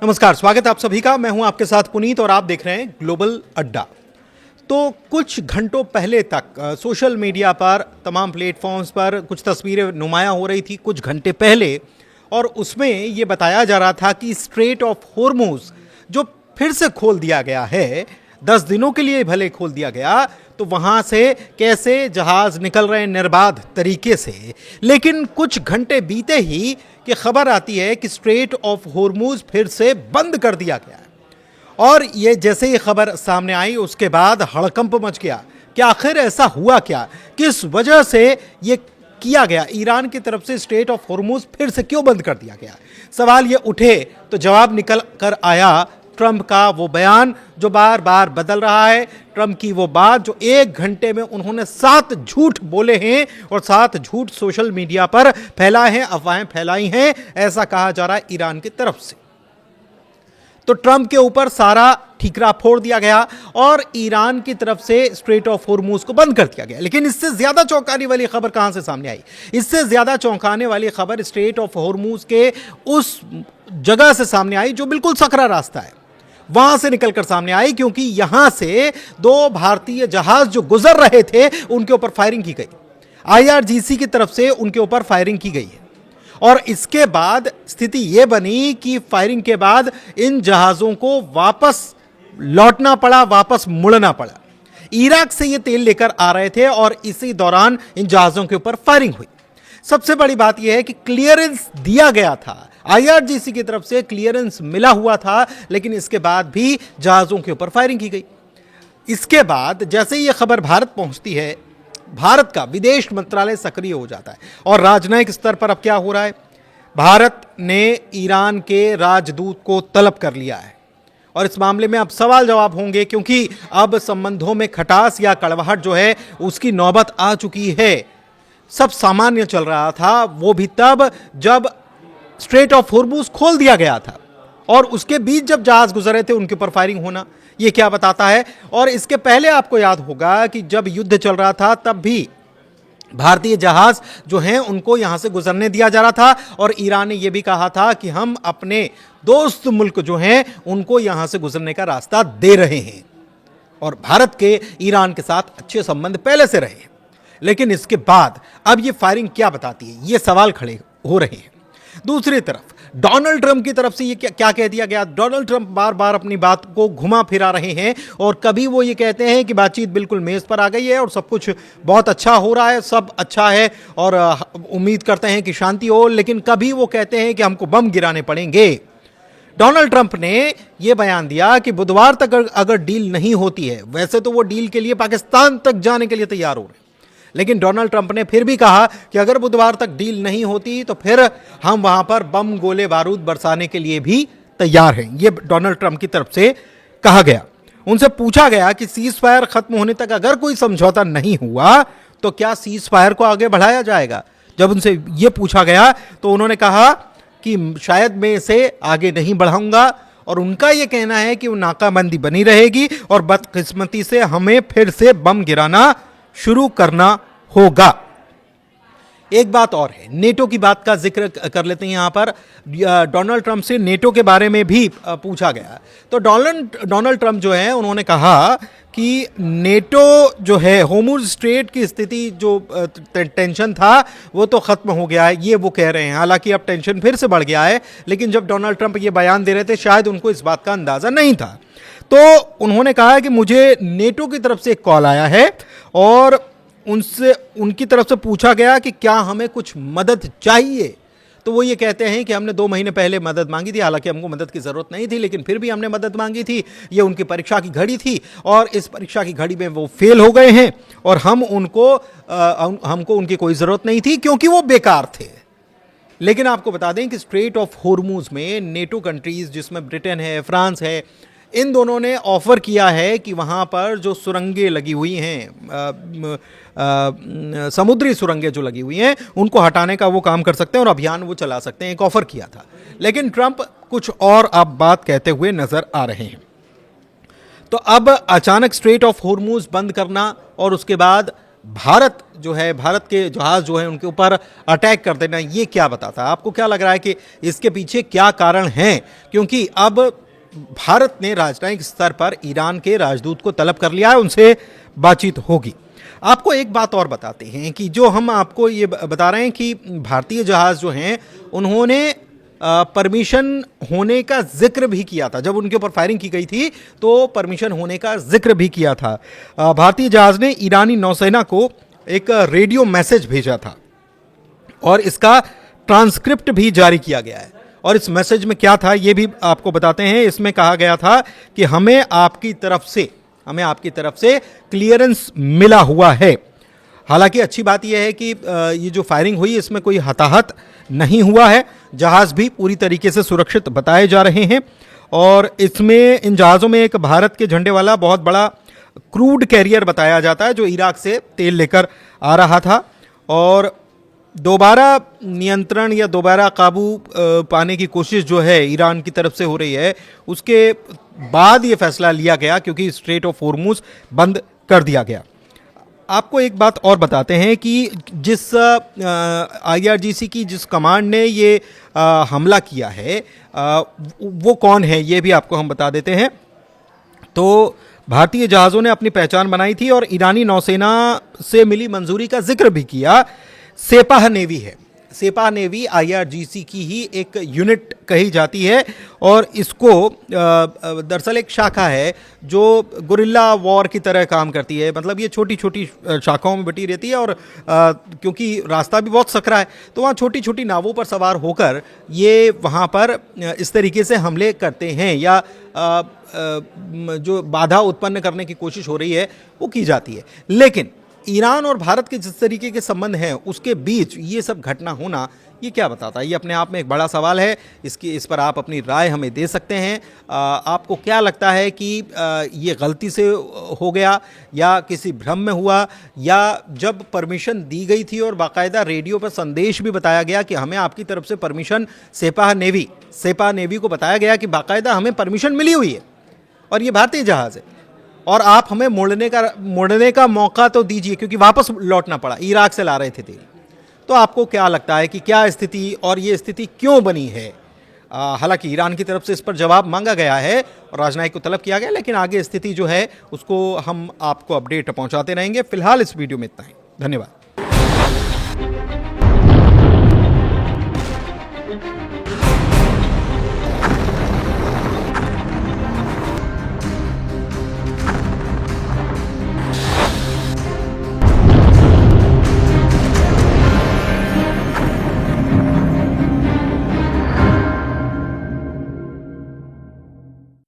नमस्कार, स्वागत है आप सभी का। मैं हूं आपके साथ पुनीत और आप देख रहे हैं ग्लोबल अड्डा। तो कुछ घंटों पहले तक सोशल मीडिया पर तमाम प्लेटफॉर्म्स पर कुछ तस्वीरें नुमायां हो रही थी कुछ घंटे पहले, और उसमें ये बताया जा रहा था कि स्ट्रेट ऑफ होर्मुज जो फिर से खोल दिया गया है, 10 दिनों के लिए भले खोल दिया गया, तो वहां से कैसे जहाज निकल रहे हैं निर्बाध तरीके से। लेकिन कुछ घंटे बीते ही कि खबर आती है कि स्ट्रेट ऑफ होर्मुज फिर से बंद कर दिया गया है। और ये जैसे ही खबर सामने आई उसके बाद हड़कंप मच गया कि आखिर ऐसा हुआ क्या, किस वजह से ये किया गया, ईरान की तरफ से स्ट्रेट ऑफ होर्मुज फिर से क्यों बंद कर दिया गया। सवाल ये उठे तो जवाब निकल कर आया ट्रंप का वो बयान जो बार बार बदल रहा है, ट्रंप की वो बात जो 1 घंटे में उन्होंने 7 झूठ बोले हैं और 7 झूठ सोशल मीडिया पर फैलाए हैं, अफवाहें फैलाई हैं, ऐसा कहा जा रहा है ईरान की तरफ से। तो ट्रंप के ऊपर सारा ठीकरा फोड़ दिया गया और ईरान की तरफ से स्ट्रेट ऑफ होर्मुज को बंद कर दिया गया। लेकिन इससे ज्यादा चौंकाने वाली खबर कहां से सामने आई? इससे ज्यादा चौंकाने वाली खबर स्ट्रेट ऑफ होर्मुज के उस जगह से सामने आई जो बिल्कुल सकरा रास्ता है, वहां से निकलकर सामने आई, क्योंकि यहां से 2 भारतीय जहाज जो गुजर रहे थे उनके ऊपर फायरिंग की गई। IRGC की तरफ से उनके ऊपर फायरिंग की गई है और इसके बाद स्थिति यह बनी कि फायरिंग के बाद इन जहाजों को वापस लौटना पड़ा, वापस मुड़ना पड़ा। इराक से ये तेल लेकर आ रहे थे और इसी दौरान इन जहाजों के ऊपर फायरिंग हुई। सबसे बड़ी बात यह है कि क्लियरेंस दिया गया था, IRGC की तरफ से क्लियरेंस मिला हुआ था, लेकिन इसके बाद भी जहाजों के ऊपर फायरिंग की गई। इसके बाद जैसे ये खबर भारत पहुंचती है, भारत का विदेश मंत्रालय सक्रिय हो जाता है और राजनयिक स्तर पर अब क्या हो रहा है, भारत ने ईरान के राजदूत को तलब कर लिया है और इस मामले में अब सवाल जवाब होंगे, क्योंकि अब संबंधों में खटास या कड़वाहट जो है उसकी नौबत आ चुकी है। सब सामान्य चल रहा था, वो भी तब जब स्ट्रेट ऑफ होर्मुज खोल दिया गया था और उसके बीच जब जहाज गुजरे थे उनके ऊपर फायरिंग होना, ये क्या बताता है। और इसके पहले आपको याद होगा कि जब युद्ध चल रहा था तब भी भारतीय जहाज जो हैं उनको यहां से गुजरने दिया जा रहा था और ईरान ने यह भी कहा था कि हम अपने दोस्त मुल्क जो हैं उनको यहां से गुजरने का रास्ता दे रहे हैं और भारत के ईरान के साथ अच्छे संबंध पहले से रहे हैं। लेकिन इसके बाद अब ये फायरिंग क्या बताती है, ये सवाल खड़े हो रहे हैं। दूसरी तरफ डोनाल्ड ट्रंप की तरफ से ये क्या कह दिया गया। डोनाल्ड ट्रंप बार बार अपनी बात को घुमा फिरा रहे हैं और कभी वो ये कहते हैं कि बातचीत बिल्कुल मेज पर आ गई है और सब कुछ बहुत अच्छा हो रहा है, सब अच्छा है और उम्मीद करते हैं कि शांति हो, लेकिन कभी वो कहते हैं कि हमको बम गिराने पड़ेंगे। डोनाल्ड ट्रंप ने यह बयान दिया कि बुधवार तक अगर डील नहीं होती है, वैसे तो वो डील के लिए पाकिस्तान तक जाने के लिए तैयार हो रहे हैं, लेकिन डोनाल्ड ट्रंप ने फिर भी कहा कि अगर बुधवार तक डील नहीं होती तो फिर हम वहां पर बम गोले बारूद बरसाने के लिए भी तैयार हैं। यह डोनाल्ड ट्रंप की तरफ से कहा गया। उनसे पूछा गया कि सीज फायर खत्म होने तक अगर कोई समझौता नहीं हुआ तो क्या सीज फायर को आगे बढ़ाया जाएगा। जब उनसे यह पूछा गया तो उन्होंने कहा कि शायद मैं इसे आगे नहीं बढ़ाऊंगा और उनका यह कहना है कि वो नाकाबंदी बनी रहेगी और बदकिस्मती से हमें फिर से बम गिराना शुरू करना होगा। एक बात और है, नेटो की बात का जिक्र कर लेते हैं। यहां पर डोनाल्ड ट्रंप से नेटो के बारे में भी पूछा गया तो डोनाल्ड ट्रंप जो है उन्होंने कहा कि नेटो जो है, होर्मुज स्ट्रेट की स्थिति जो टेंशन था वो तो खत्म हो गया है, ये वो कह रहे हैं। हालांकि अब टेंशन फिर से बढ़ गया है, लेकिन जब डोनाल्ड ट्रंप ये बयान दे रहे थे शायद उनको इस बात का अंदाजा नहीं था। तो उन्होंने कहा कि मुझे नेटो की तरफ से एक कॉल आया है और उनकी तरफ से पूछा गया कि क्या हमें कुछ मदद चाहिए। तो वो ये कहते हैं कि हमने 2 महीने पहले मदद मांगी थी, हालांकि हमको मदद की ज़रूरत नहीं थी, लेकिन फिर भी हमने मदद मांगी थी। ये उनकी परीक्षा की घड़ी थी और इस परीक्षा की घड़ी में वो फेल हो गए हैं और हमको उनकी कोई ज़रूरत नहीं थी क्योंकि वो बेकार थे। लेकिन आपको बता दें कि स्ट्रेट ऑफ होर्मुज में नेटो कंट्रीज़ जिसमें ब्रिटेन है, फ्रांस है, इन दोनों ने ऑफर किया है कि वहाँ पर जो सुरंगें लगी हुई हैं, समुद्री सुरंगें जो लगी हुई हैं, उनको हटाने का वो काम कर सकते हैं और अभियान वो चला सकते हैं, एक ऑफर किया था। लेकिन ट्रंप कुछ और अब बात कहते हुए नजर आ रहे हैं। तो अब अचानक स्ट्रेट ऑफ होर्मुज बंद करना और उसके बाद भारत जो है, भारत के जहाज जो है उनके ऊपर अटैक कर देना, ये क्या बताता है? आपको क्या लग रहा है कि इसके पीछे क्या कारण हैं? क्योंकि अब भारत ने राजनयिक स्तर पर ईरान के राजदूत को तलब कर लिया है, उनसे बातचीत होगी। आपको एक बात और बताते हैं कि जो हम आपको ये बता रहे हैं कि भारतीय जहाज जो हैं उन्होंने परमिशन होने का जिक्र भी किया था। जब उनके ऊपर फायरिंग की गई थी तो परमिशन होने का जिक्र भी किया था। भारतीय जहाज ने ईरानी नौसेना को एक रेडियो मैसेज भेजा था और इसका ट्रांसक्रिप्ट भी जारी किया गया है। और इस मैसेज में क्या था ये भी आपको बताते हैं। इसमें कहा गया था कि हमें आपकी तरफ से क्लियरेंस मिला हुआ है। हालांकि अच्छी बात यह है कि ये जो फायरिंग हुई इसमें कोई हताहत नहीं हुआ है। जहाज भी पूरी तरीके से सुरक्षित बताए जा रहे हैं और इसमें इन जहाज़ों में एक भारत के झंडे वाला बहुत बड़ा क्रूड कैरियर बताया जाता है जो इराक से तेल लेकर आ रहा था। और दोबारा नियंत्रण या दोबारा काबू पाने की कोशिश जो है ईरान की तरफ से हो रही है, उसके बाद ये फैसला लिया गया क्योंकि स्ट्रेट ऑफ होर्मुज बंद कर दिया गया। आपको एक बात और बताते हैं कि जिस IRGC की जिस कमांड ने ये हमला किया है वो कौन है ये भी आपको हम बता देते हैं। तो भारतीय जहाज़ों ने अपनी पहचान बनाई थी और ईरानी नौसेना से मिली मंजूरी का जिक्र भी किया। सेपाह नेवी है। सेपाह नेवी IRGC की ही एक यूनिट कही जाती है और इसको दरअसल एक शाखा है जो गुरिल्ला वॉर की तरह काम करती है। मतलब ये छोटी छोटी शाखाओं में बटी रहती है और क्योंकि रास्ता भी बहुत सकरा है तो वहाँ छोटी छोटी नावों पर सवार होकर ये वहाँ पर इस तरीके से हमले करते हैं या जो बाधा उत्पन्न करने की कोशिश हो रही है वो की जाती है। लेकिन ईरान और भारत के जिस तरीके के संबंध हैं उसके बीच ये सब घटना होना ये क्या बताता है? ये अपने आप में एक बड़ा सवाल है। इस पर आप अपनी राय हमें दे सकते हैं। आपको क्या लगता है कि ये गलती से हो गया या किसी भ्रम में हुआ, या जब परमिशन दी गई थी और बाकायदा रेडियो पर संदेश भी बताया गया कि हमें आपकी तरफ से परमिशन, सेपाह नेवी को बताया गया कि बाकायदा हमें परमिशन मिली हुई है और ये भारतीय जहाज़ है और आप हमें मोड़ने का मौका तो दीजिए, क्योंकि वापस लौटना पड़ा, इराक से ला रहे थे तेल। तो आपको क्या लगता है कि क्या स्थिति और ये स्थिति क्यों बनी है? हालांकि ईरान की तरफ से इस पर जवाब मांगा गया है और राजनयिक को तलब किया गया, लेकिन आगे स्थिति जो है उसको हम आपको अपडेट पहुंचाते रहेंगे। फिलहाल इस वीडियो में इतना ही। धन्यवाद।